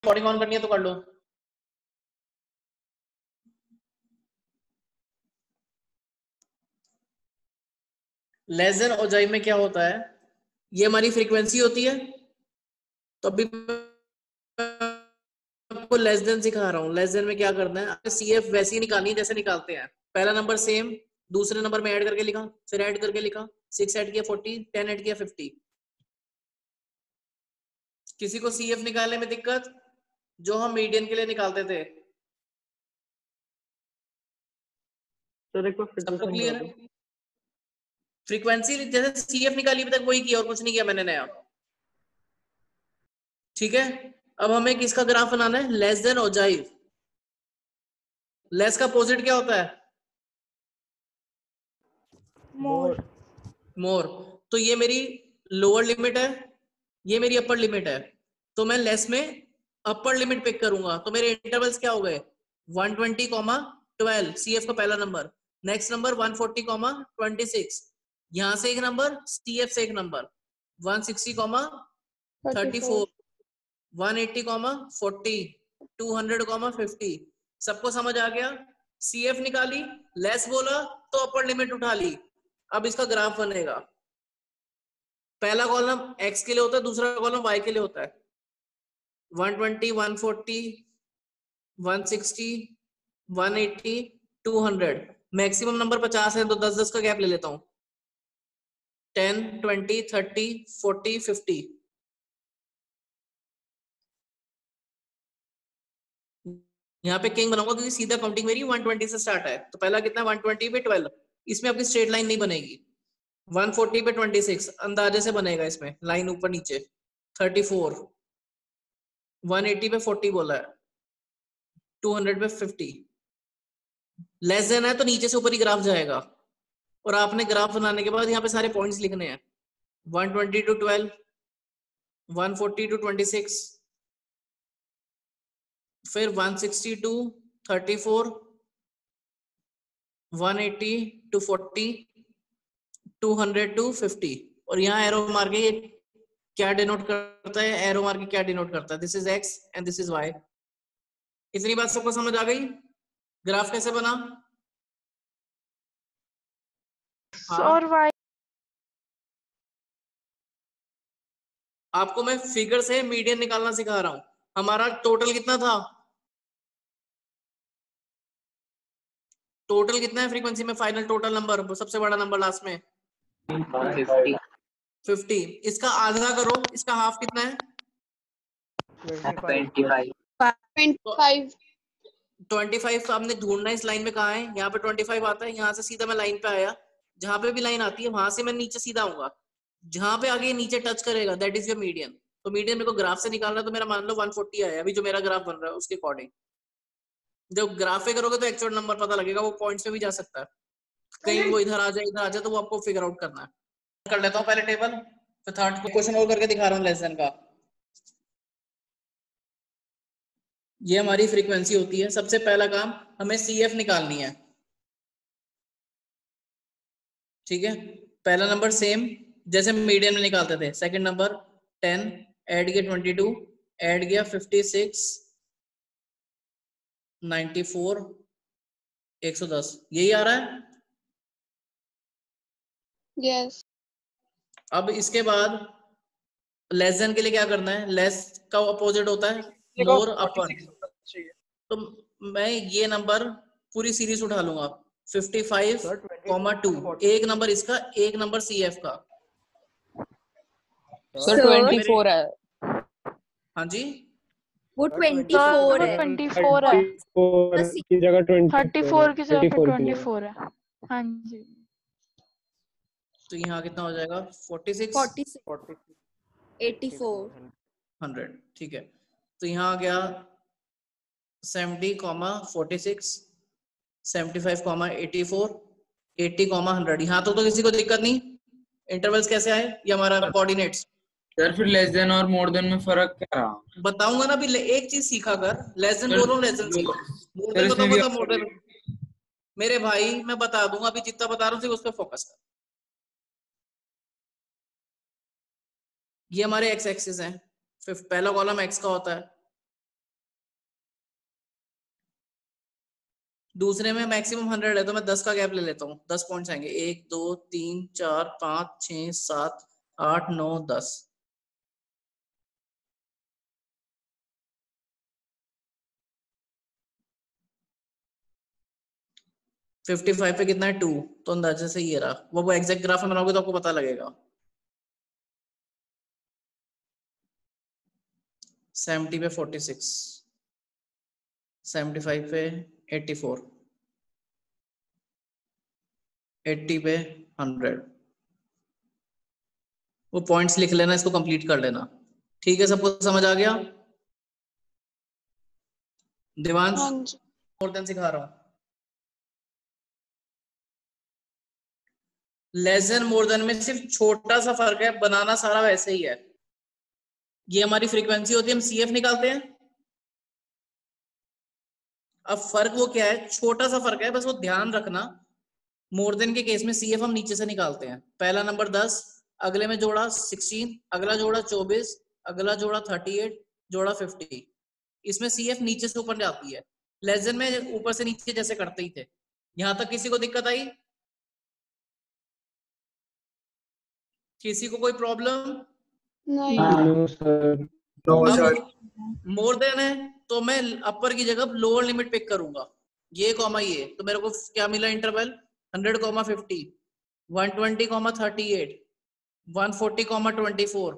Recording on करनी है तो कर लो। लेस देन ओजाई में क्या होता है, ये हमारी फ्रीक्वेंसी होती है, तो अभी आपको लेस देन सिखा रहा हूँ। लेस देन में क्या करना है, सीएफ वैसी निकालनी है जैसे निकालते हैं। पहला नंबर सेम, दूसरे नंबर में ऐड करके लिखा, फिर ऐड करके लिखा, 6 ऐड किया 40, 10 ऐड किया 50। किसी को सीएफ निकालने में दिक्कत, जो हम मीडियन के लिए निकालते थे? सबको क्लियर है? फ्रीक्वेंसी जैसे सीएफ निकाली अभी तक वही किया और कुछ नहीं किया मैंने नया। ठीक है, अब हमें किसका ग्राफ बनाना है, लेस देन ओजाइव। लेस का अपोजिट क्या होता है? मोर। मोर। तो ये मेरी लोअर लिमिट है, ये मेरी अपर लिमिट है, तो मैं लेस में अपर लिमिट पिक करूंगा। तो मेरे इंटरवल्स क्या हो गए, 120, 12 सीएफ का पहला नंबर, नेक्स्ट नंबर 140, 26, यहां से एक नंबर, सीएफ से एक नंबर 160, 34, 180, 40, 200, 50। सबको समझ आ गया? सीएफ निकाली, लेस बोला तो अपर लिमिट उठा ली। अब इसका ग्राफ बनेगा, पहला कॉलम एक्स के लिए होता है, दूसरा कॉलम वाई के लिए होता है। 120, 140, 160, 180, 200। मैक्सिमम नंबर 50 है तो 10-10 का गैप ले लेता हूं, 10, 20, 30, 40, 50। यहाँ पे किंग बनाऊंगा क्योंकि सीधा काउंटिंग मेरी 120 से स्टार्ट है। तो पहला कितना, 120 पे 12, इसमें आपकी स्ट्रेट लाइन नहीं बनेगी। 140 पे 26 अंदाजे से बनेगा, इसमें लाइन ऊपर नीचे। 34, 180 पे 40 बोला है, 200 पे 50। लेस देन है तो नीचे से ऊपर ही ग्राफ जाएगा। और आपने ग्राफ बनाने के बाद यहाँ पे सारे पॉइंट्स लिखने हैं, 120 to 12, 140 to 26, फिर 160 to 34, 180 to 40, 200 to 50। और यहाँ एरो मार के ये क्या डिनोट करता है, एरो मार के क्या डिनोट करता है, this is X and this is Y. इतनी बात सबको समझ आ गई? ग्राफ कैसे बना? और वाई। आपको मैं फिगर से मीडियन निकालना सिखा रहा हूं। हमारा टोटल कितना था, टोटल कितना है फ्रीक्वेंसी में, फाइनल टोटल नंबर, सबसे बड़ा नंबर लास्ट में 50। इसका आधा करो, इसका हाफ कितना है, 25। 25। आपने ढूंढना इस लाइन में कहा है, यहाँ पे 25 आता है, यहाँ से सीधा मैं लाइन पे आया, जहां पे भी लाइन आती है वहां से मैं नीचे सीधा आऊंगा, जहां पे आगे नीचे टच करेगा दैट इज योर मीडियन। तो मीडियन मेरे को ग्राफ से निकालना है, तो मेरा मान लो 140 आया अभी जो मेरा ग्राफ बन रहा है उसके अकॉर्डिंग। जब ग्राफ पे करोगे तो एक्चुअल नंबर पता लगेगा, वो पॉइंट्स में भी जा सकता है, कहीं वो इधर आ जाए इधर आ जाए, तो वो आपको फिगर आउट करना है। कर लेता हूँ पहले टेबल, फिर थर्ड क्वेश्चन और करके दिखा रहा हूँ लेसन का। ये हमारी फ्रीक्वेंसी होती है। सबसे पहला काम हमें सीएफ निकालनी है, ठीक है। पहला नंबर सेम जैसे मीडियन में निकालते थे, सेकंड नंबर 10 ऐड किया 22 ऐड किया 56 94 110, यही आ रहा है। यस। अब इसके बाद लेस देन के लिए क्या करना है, लेस का अपोजिट होता है मोर अपर। तो मैं ये नंबर पूरी सीरीज उठा लूंगा, 55,2, एक नंबर इसका, एक नंबर सीएफ का। सर 24 है। हाँ जी, वो 24 है, 24 है, की जगह 34 की जगह 24 है। हाँ जी। तो यहाँ कितना हो जाएगा, 46, 84, 100, ठीक है। तो यहाँ आ गया 70, 46, 75, 84, 80, 100। यहाँ तो किसी को दिक्कत नहीं? इंटरवल्स कैसे आए, ये हमारा कोऑर्डिनेट्स। सर फिर लेस देन और मोर देन में फर्क क्या रहा? बताऊंगा ना अभी, एक चीज सीखा कर, लेस देन बोल रहा हूँ, लेस देन सीखा, मोर देन बताऊंगा मोर देन। मेरे भाई मैं बता दूंगा, अभी जितना बता रहा हूँ सिर्फ उस पर फोकस कर। ये हमारे एक्स एक्सिस हैं, पहला कॉलम एक्स का होता है, दूसरे में मैक्सिमम 100 है, तो मैं 10 का गैप ले लेता हूँ। 10 पॉइंट्स आएंगे, 1 2 3 4 5 6 7 8 9 10। फिफ्टी फाइव पे कितना है? 2। तो अंदाजे से ये रहा। वो एग्जैक्ट ग्राफ में बनाओगे तो आपको पता लगेगा। 70 पे 46, 75 पे 84, 80 पे 100। वो पॉइंट्स लिख लेना, इसको कंप्लीट कर लेना। ठीक है, सबको समझ आ गया? देवांश, हाँ जी। मोर देन सिखा रहा हूँ। लेस देन मोर देन में सिर्फ छोटा सा फर्क है, बनाना सारा वैसे ही है। ये हमारी फ्रीक्वेंसी होती है, हम सीएफ निकालते हैं। अब फर्क वो क्या है? छोटा सा फर्क है, बस वो ध्यान रखना। मोर देन के केस में सीएफ हम नीचे से निकालते हैं। पहला नंबर 10, अगले में जोड़ा 16, अगला जोड़ा 24, अगला जोड़ा 38, जोड़ा 50। इसमें सीएफ नीचे से ऊपर जाती है। लेस देन में ऊपर से नीचे जैसे करते ही थे। यहां तक किसी को दिक्कत आई? किसी को कोई प्रॉब्लम? नहीं। No sir. अब मोर देन है तो मैं अपर की जगह लोअर लिमिट पिक करूंगा। ये कॉमा ये, तो मेरे को क्या मिला इंटरवल? 100,50, 120,38, 140,24,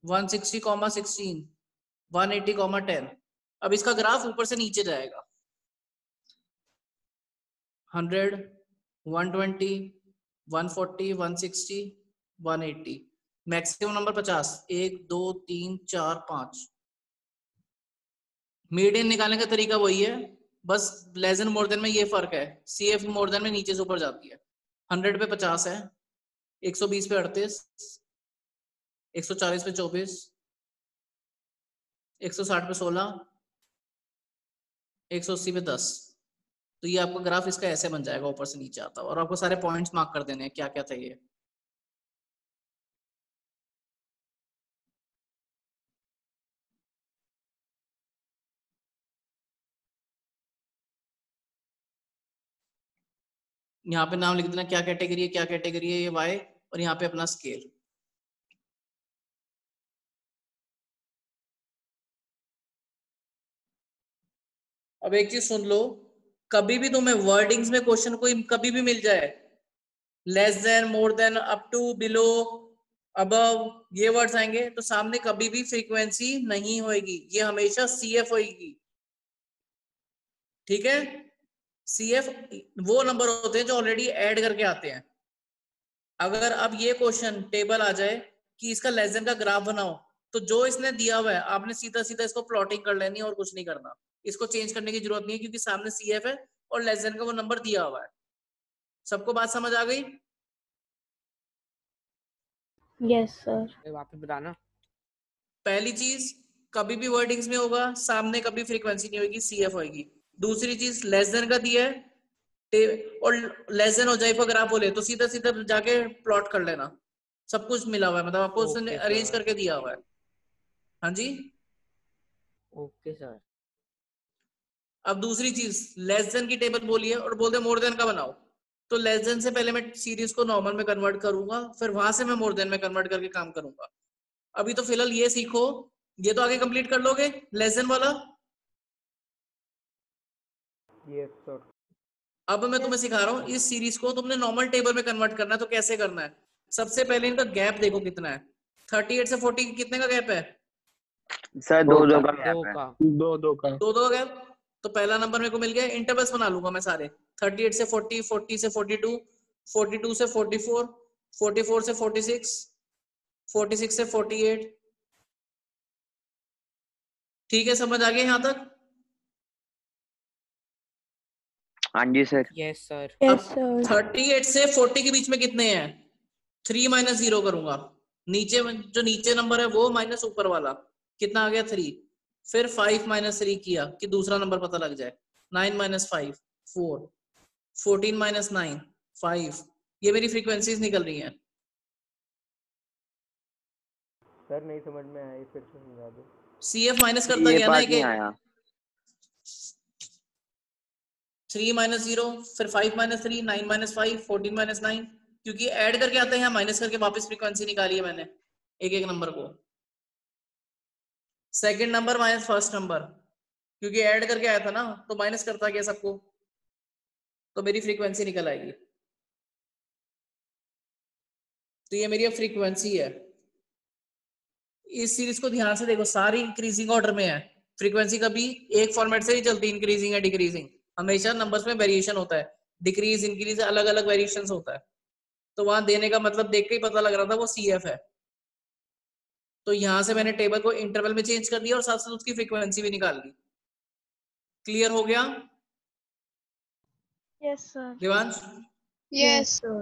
160,16, 180,10। अब इसका ग्राफ ऊपर से नीचे जाएगा। 100, 120, 140, 160, 180। Maximum number 50, 1 2 3 4 5। मीडियन निकालने का तरीका वही है, बस लेस देन मोर देन में ये फर्क है। सीएफ मोर देन में नीचे से ऊपर जाती है। 100 पे 50 है, 120 पे 38, 140 पे 24, 160 पे 16, 180 पे 10। तो ये आपका ग्राफ इसका ऐसे बन जाएगा, ऊपर से नीचे आता है। और आपको सारे पॉइंट्स मार्क कर देने हैं, क्या क्या था ये। यहाँ पे नाम लिख देना, क्या कैटेगरी है, क्या कैटेगरी है, ये वाई। और यहाँ पे अपना स्केल। अब एक चीज सुन लो, कभी भी तुम्हें वर्डिंग्स में क्वेश्चन कोई कभी भी मिल जाए, less than, more than, up to, below, above, ये वर्ड्स आएंगे तो सामने कभी भी फ्रीक्वेंसी नहीं होएगी, ये हमेशा सीएफ होएगी। ठीक है? सीएफ वो नंबर होते हैं जो ऑलरेडी ऐड करके आते हैं। अगर अब ये क्वेश्चन टेबल आ जाए कि इसका लेस देन का ग्राफ बनाओ, तो जो इसने दिया हुआ है आपने सीधा सीधा इसको प्लॉटिंग कर लेनी है और कुछ नहीं करना। इसको चेंज करने की जरूरत नहीं है, क्योंकि सामने सीएफ है और लेस देन का वो नंबर दिया हुआ है। सबको बात समझ आ गई? Yes sir. वापस बताना। पहली चीज, कभी भी वर्डिंग्स में होगा, सामने कभी फ्रीक्वेंसी नहीं होगी, सीएफ होगी। दूसरी चीज, लेस देन का दिया है और लेस देन हो जाए अगर आप बोले तो सीधा सीधा जाके प्लॉट कर लेना। सब कुछ मिला हुआ है, मतलब आपको उसने अरेंज करके दिया हुआ है। हाँ जी। Okay sir. अब दूसरी चीज, लेस देन की टेबल बोली है और बोलते मोर देन का बनाओ, तो लेस देन से पहले मैं सीरीज को नॉर्मल में कन्वर्ट करूंगा, फिर वहां से मैं मोर देन में कन्वर्ट करके काम करूंगा। अभी तो फिलहाल ये सीखो, ये तो आगे कंप्लीट कर लोगे लेस देन वाला। Yes sir. अब मैं तुम्हें सिखा रहा हूँ, इस सीरीज को तुमने नॉर्मल टेबल में कन्वर्ट करना है। तो कैसे करना है? सबसे पहले इनका गैप देखो कितना है। 38 से 40 कितने का गैप है? सर दो का गैप है। दो का दो गैप। तो पहला नंबर मेरे को मिल गया। इंटरवल्स बना लूंगा मैं सारे। 38 से 40, 40 से 42, 42 से 44, 44 से 46, 46 से 48। ठीक है, समझ आ गया यहाँ तक? हाँ जी sir. Yes sir. Yes sir. 38 से 40 के बीच में कितने हैं? 3 माइनस 0 करूंगा। नीचे जो नीचे नंबर है वो माइनस ऊपर वाला, कितना आ गया? 3। फिर 5 माइनस 3 किया कि दूसरा नंबर पता लग जाए। 9 माइनस 5 4, 14 माइनस 9 5। ये मेरी फ्रीक्वेंसीज निकल रही हैं। सर नहीं समझ में आया, फिर से समझा दो। सीएफ माइनस करता ये गया ना पार्ट एक नहीं एक। आया। 3 माइनस 0, फिर 5 माइनस 3, 9 माइनस 5, 14 माइनस 9, क्योंकि ऐड करके आते हैं यहाँ माइनस करके वापस फ्रीक्वेंसी निकाली है मैंने एक एक नंबर को। Second number minus first number, क्योंकि ऐड करके आया था ना तो माइनस करता गया सबको, तो मेरी फ्रीक्वेंसी निकल आएगी। तो ये मेरी अब फ्रीक्वेंसी है। इस सीरीज को ध्यान से देखो, सारी इंक्रीजिंग ऑर्डर में है। फ्रीक्वेंसी कभी एक फॉर्मेट से नहीं चलती, इंक्रीजिंग या डिक्रीजिंग, हमेशा नंबर्स में वेरिएशन होता है, डिक्रीज इंक्रीज अलग अलग वेरिएशंस होता है। तो वहां देने का मतलब देख के ही पता लग रहा था वो CF है। तो यहां से मैंने टेबल को इंटरवल में चेंज कर दिया और साथ साथ उसकी फ्रीक्वेंसी भी निकाल ली। क्लियर हो गया Yes, sir. Devansh? Yes, sir.